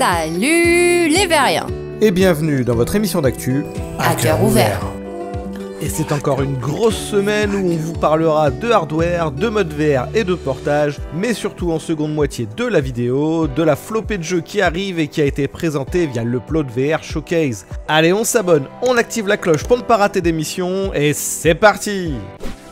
Salut les Veriens! Et bienvenue dans votre émission d'actu À cœur ouvert. Et c'est encore une grosse semaine où on vous parlera de hardware, de mode VR et de portage, mais surtout en seconde moitié de la vidéo, de la flopée de jeux qui arrive et qui a été présentée via l'Upload VR Showcase. Allez, on s'abonne, on active la cloche pour ne pas rater d'émission, et c'est parti!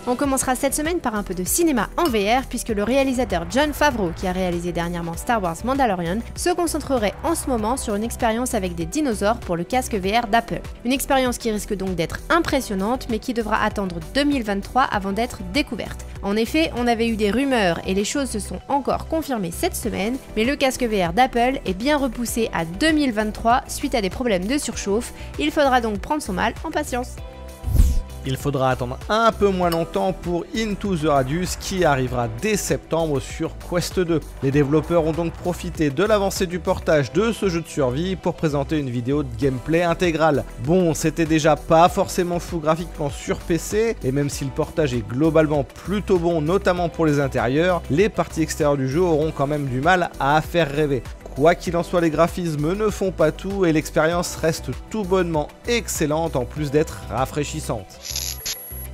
On commencera cette semaine par un peu de cinéma en VR puisque le réalisateur Jon Favreau, qui a réalisé dernièrement Star Wars Mandalorian, se concentrerait en ce moment sur une expérience avec des dinosaures pour le casque VR d'Apple. Une expérience qui risque donc d'être impressionnante mais qui devra attendre 2023 avant d'être découverte. En effet, on avait eu des rumeurs et les choses se sont encore confirmées cette semaine, mais le casque VR d'Apple est bien repoussé à 2023 suite à des problèmes de surchauffe. Il faudra donc prendre son mal en patience. Il faudra attendre un peu moins longtemps pour Into the Radius qui arrivera dès septembre sur Quest 2. Les développeurs ont donc profité de l'avancée du portage de ce jeu de survie pour présenter une vidéo de gameplay intégrale. Bon, c'était déjà pas forcément fou graphiquement sur PC, et même si le portage est globalement plutôt bon, notamment pour les intérieurs, les parties extérieures du jeu auront quand même du mal à faire rêver. Quoi qu'il en soit, les graphismes ne font pas tout et l'expérience reste tout bonnement excellente en plus d'être rafraîchissante.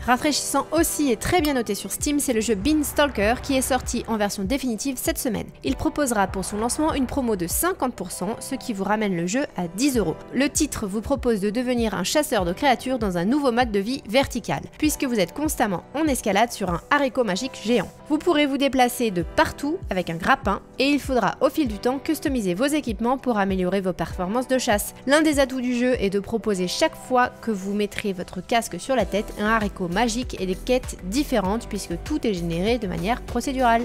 Rafraîchissant aussi et très bien noté sur Steam, c'est le jeu Beanstalker qui est sorti en version définitive cette semaine. Il proposera pour son lancement une promo de 50%, ce qui vous ramène le jeu à 10 €. Le titre vous propose de devenir un chasseur de créatures dans un nouveau mode de vie vertical, puisque vous êtes constamment en escalade sur un haricot magique géant. Vous pourrez vous déplacer de partout avec un grappin et il faudra au fil du temps customiser vos équipements pour améliorer vos performances de chasse. L'un des atouts du jeu est de proposer chaque fois que vous mettrez votre casque sur la tête un haricot magique et des quêtes différentes puisque tout est généré de manière procédurale.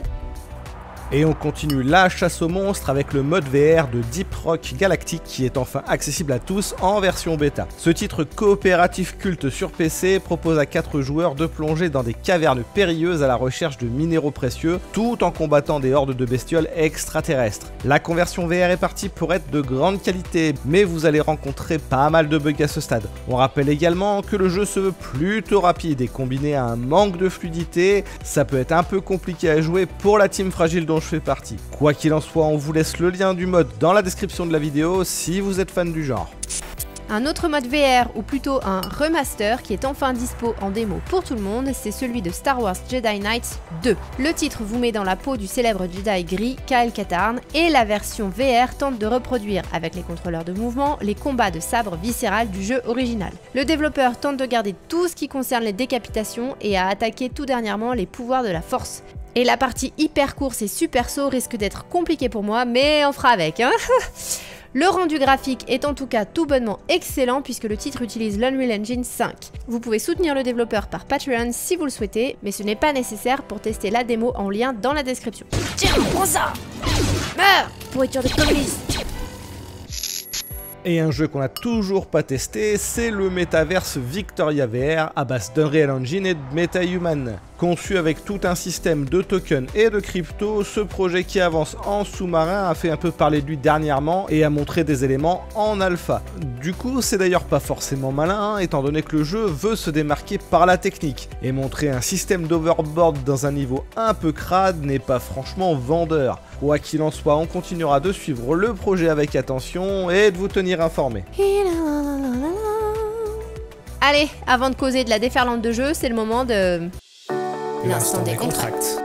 Et on continue la chasse aux monstres avec le mode VR de Deep Rock Galactic qui est enfin accessible à tous en version bêta. Ce titre coopératif culte sur PC propose à 4 joueurs de plonger dans des cavernes périlleuses à la recherche de minéraux précieux tout en combattant des hordes de bestioles extraterrestres. La conversion VR est partie pour être de grande qualité, mais vous allez rencontrer pas mal de bugs à ce stade. On rappelle également que le jeu se veut plutôt rapide et combiné à un manque de fluidité, ça peut être un peu compliqué à jouer pour la team fragile dont je fais partie. Quoi qu'il en soit, on vous laisse le lien du mode dans la description de la vidéo si vous êtes fan du genre. Un autre mode VR, ou plutôt un remaster, qui est enfin dispo en démo pour tout le monde, c'est celui de Star Wars Jedi Knight 2. Le titre vous met dans la peau du célèbre Jedi gris Kyle Katarn, et la version VR tente de reproduire, avec les contrôleurs de mouvement, les combats de sabre viscéral du jeu original. Le développeur tente de garder tout ce qui concerne les décapitations et a attaqué tout dernièrement les pouvoirs de la force. Et la partie hyper course et super saut risque d'être compliquée pour moi, mais on fera avec, hein. Le rendu graphique est en tout cas tout bonnement excellent puisque le titre utilise l'Unreal Engine 5. Vous pouvez soutenir le développeur par Patreon si vous le souhaitez, mais ce n'est pas nécessaire pour tester la démo en lien dans la description. Tiens, prends ça! Meurs! Pourriture de communistes! Et un jeu qu'on n'a toujours pas testé, c'est le Metaverse Victoria VR à base d'Unreal Engine et de MetaHuman. Conçu avec tout un système de tokens et de crypto, ce projet qui avance en sous-marin a fait un peu parler de lui dernièrement et a montré des éléments en alpha. Du coup, c'est d'ailleurs pas forcément malin, étant donné que le jeu veut se démarquer par la technique. Et montrer un système d'overboard dans un niveau un peu crade n'est pas franchement vendeur. Quoi qu'il en soit, on continuera de suivre le projet avec attention et de vous tenir informés. Allez, avant de causer de la déferlante de jeu, c'est le moment de... L'instant des contracts.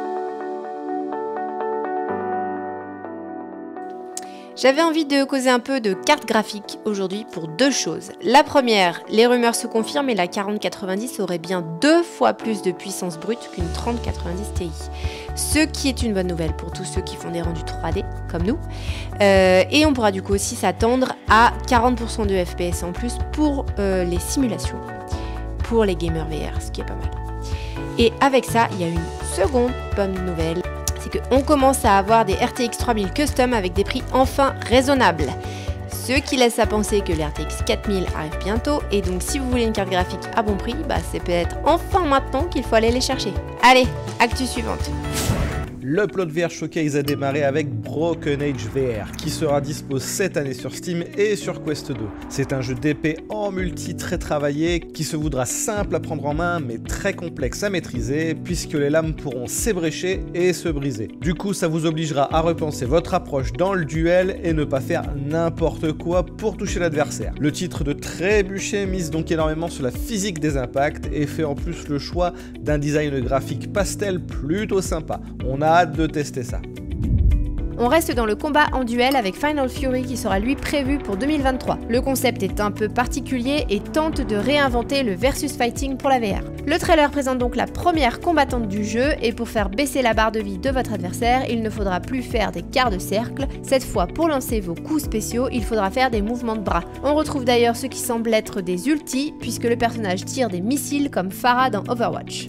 J'avais envie de causer un peu de cartes graphiques aujourd'hui pour deux choses. La première, les rumeurs se confirment et la 4090 aurait bien 2 fois plus de puissance brute qu'une 3090 Ti. Ce qui est une bonne nouvelle pour tous ceux qui font des rendus 3D comme nous. Et on pourra du coup aussi s'attendre à 40% de FPS en plus pour les simulations, pour les gamers VR, ce qui est pas mal. Et avec ça, il y a une seconde bonne nouvelle, c'est qu'on commence à avoir des RTX 3000 custom avec des prix enfin raisonnables. Ce qui laisse à penser que les RTX 4000 arrivent bientôt, et donc si vous voulez une carte graphique à bon prix, c'est peut-être enfin maintenant qu'il faut aller les chercher. Allez, actu suivante. L'Upload VR Showcase a démarré avec Broken Age VR, qui sera dispo cette année sur Steam et sur Quest 2. C'est un jeu d'épée en multi très travaillé, qui se voudra simple à prendre en main, mais très complexe à maîtriser, puisque les lames pourront s'ébrécher et se briser. Du coup, ça vous obligera à repenser votre approche dans le duel et ne pas faire n'importe quoi pour toucher l'adversaire. Le titre de Trébuchet mise donc énormément sur la physique des impacts et fait en plus le choix d'un design graphique pastel plutôt sympa. On a hâte de tester ça. On reste dans le combat en duel avec Final Fury qui sera lui prévu pour 2023. Le concept est un peu particulier et tente de réinventer le versus fighting pour la VR. Le trailer présente donc la première combattante du jeu et pour faire baisser la barre de vie de votre adversaire, il ne faudra plus faire des quarts de cercle. Cette fois, pour lancer vos coups spéciaux, il faudra faire des mouvements de bras. On retrouve d'ailleurs ce qui semble être des ultis puisque le personnage tire des missiles comme Pharah dans Overwatch.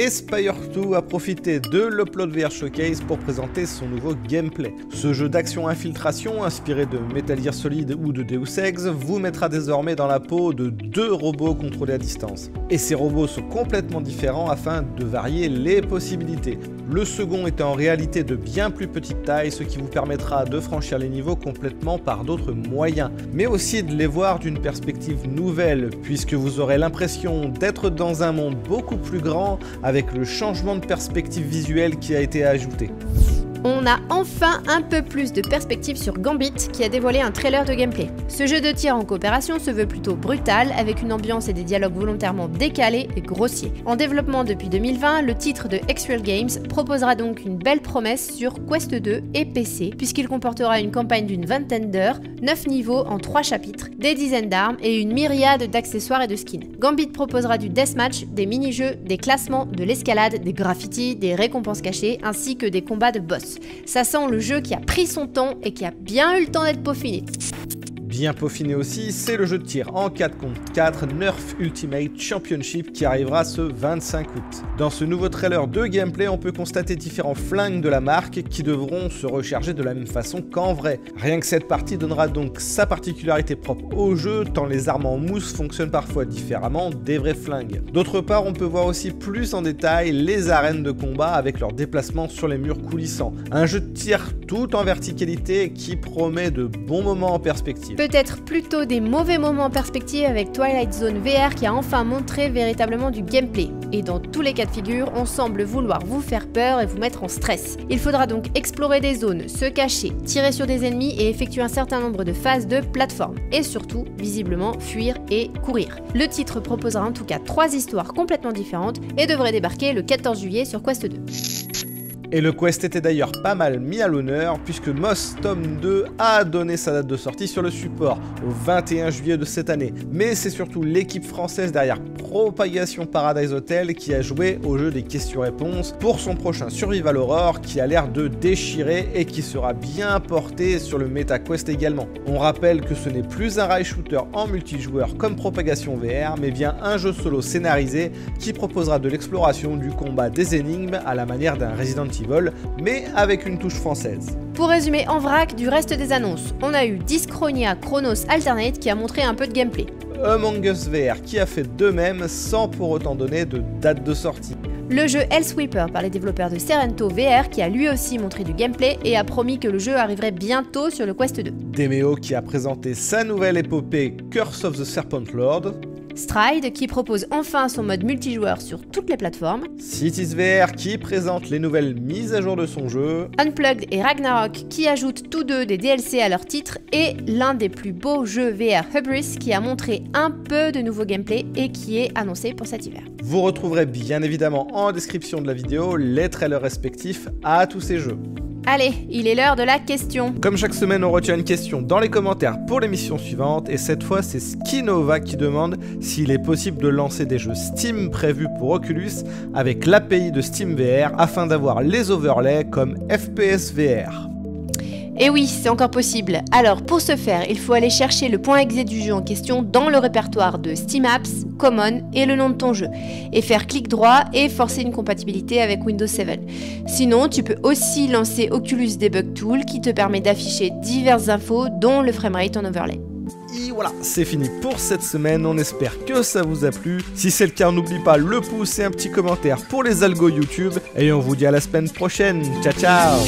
Spire 2 a profité de l'Upload VR Showcase pour présenter son nouveau gameplay. Ce jeu d'action infiltration inspiré de Metal Gear Solid ou de Deus Ex vous mettra désormais dans la peau de 2 robots contrôlés à distance. Et ces robots sont complètement différents afin de varier les possibilités. Le second est en réalité de bien plus petite taille, ce qui vous permettra de franchir les niveaux complètement par d'autres moyens, mais aussi de les voir d'une perspective nouvelle, puisque vous aurez l'impression d'être dans un monde beaucoup plus grand avec le changement de perspective visuelle qui a été ajouté. On a enfin un peu plus de perspective sur Gambit qui a dévoilé un trailer de gameplay. Ce jeu de tir en coopération se veut plutôt brutal avec une ambiance et des dialogues volontairement décalés et grossiers. En développement depuis 2020, le titre de X-Real Games proposera donc une belle promesse sur Quest 2 et PC puisqu'il comportera une campagne d'une vingtaine d'heures, 9 niveaux en 3 chapitres, des dizaines d'armes et une myriade d'accessoires et de skins. Gambit proposera du deathmatch, des mini-jeux, des classements, de l'escalade, des graffitis, des récompenses cachées ainsi que des combats de boss. Ça sent le jeu qui a pris son temps et qui a bien eu le temps d'être peaufiné. Bien peaufiné aussi, c'est le jeu de tir en 4 contre 4 Nerf Ultimate Championship qui arrivera ce 25 août. Dans ce nouveau trailer de gameplay, on peut constater différents flingues de la marque qui devront se recharger de la même façon qu'en vrai. Rien que cette partie donnera donc sa particularité propre au jeu, tant les armes en mousse fonctionnent parfois différemment des vraies flingues. D'autre part, on peut voir aussi plus en détail les arènes de combat avec leurs déplacements sur les murs coulissants. Un jeu de tir tout en verticalité qui promet de bons moments en perspective. Peut-être plutôt des mauvais moments en perspective avec Twilight Zone VR qui a enfin montré véritablement du gameplay. Et dans tous les cas de figure, on semble vouloir vous faire peur et vous mettre en stress. Il faudra donc explorer des zones, se cacher, tirer sur des ennemis et effectuer un certain nombre de phases de plateforme. Et surtout, visiblement, fuir et courir. Le titre proposera en tout cas 3 histoires complètement différentes et devrait débarquer le 14 juillet sur Quest 2. Et le Quest était d'ailleurs pas mal mis à l'honneur puisque Moss Tome 2 a donné sa date de sortie sur le support au 21 juillet de cette année. Mais c'est surtout l'équipe française derrière Propagation Paradise Hotel qui a joué au jeu des questions-réponses pour son prochain Survival Horror qui a l'air de déchirer et qui sera bien porté sur le MetaQuest également. On rappelle que ce n'est plus un rail shooter en multijoueur comme Propagation VR mais bien un jeu solo scénarisé qui proposera de l'exploration, du combat, des énigmes à la manière d'un Resident Evil mais avec une touche française. Pour résumer en vrac du reste des annonces, on a eu Dyschronia Chronos Alternate qui a montré un peu de gameplay. Among Us VR qui a fait de même sans pour autant donner de date de sortie. Le jeu Hellsweeper par les développeurs de Serento VR qui a lui aussi montré du gameplay et a promis que le jeu arriverait bientôt sur le Quest 2. Demeo qui a présenté sa nouvelle épopée Curse of the Serpent Lord. Stride qui propose enfin son mode multijoueur sur toutes les plateformes. Cities VR qui présente les nouvelles mises à jour de son jeu. Unplugged et Ragnarok qui ajoutent tous deux des DLC à leur titre. Et l'un des plus beaux jeux VR Hubris qui a montré un peu de nouveau gameplay et qui est annoncé pour cet hiver. Vous retrouverez bien évidemment en description de la vidéo les trailers respectifs à tous ces jeux. Allez, il est l'heure de la question. Comme chaque semaine, on retient une question dans les commentaires pour l'émission suivante, et cette fois, c'est Skinova qui demande s'il est possible de lancer des jeux Steam prévus pour Oculus avec l'API de Steam VR afin d'avoir les overlays comme FPS VR. Et oui, c'est encore possible. Alors, pour ce faire, il faut aller chercher le point exe du jeu en question dans le répertoire de Steam Apps, Common et le nom de ton jeu, et faire clic droit et forcer une compatibilité avec Windows 7. Sinon, tu peux aussi lancer Oculus Debug Tool qui te permet d'afficher diverses infos, dont le framerate en overlay. Et voilà, c'est fini pour cette semaine, on espère que ça vous a plu. Si c'est le cas, n'oublie pas le pouce et un petit commentaire pour les algos YouTube. Et on vous dit à la semaine prochaine. Ciao ciao.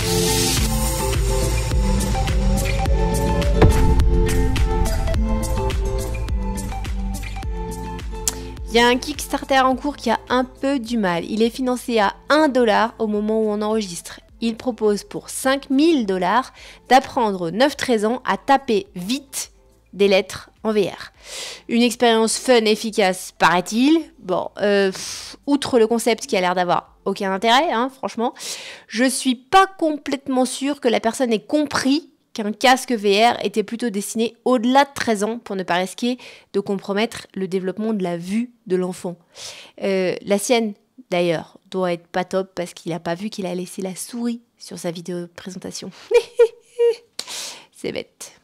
Il y a un Kickstarter en cours qui a un peu du mal. Il est financé à 1$ au moment où on enregistre. Il propose pour 5000$ d'apprendre aux 9-13 ans à taper vite des lettres en VR. Une expérience fun et efficace, paraît-il. Bon, outre le concept qui a l'air d'avoir aucun intérêt, hein, franchement, je suis pas complètement sûre que la personne ait compris qu'un casque VR était plutôt destiné au-delà de 13 ans pour ne pas risquer de compromettre le développement de la vue de l'enfant. La sienne, d'ailleurs, doit être pas top parce qu'il n'a pas vu qu'il a laissé la souris sur sa vidéo de présentation. C'est bête.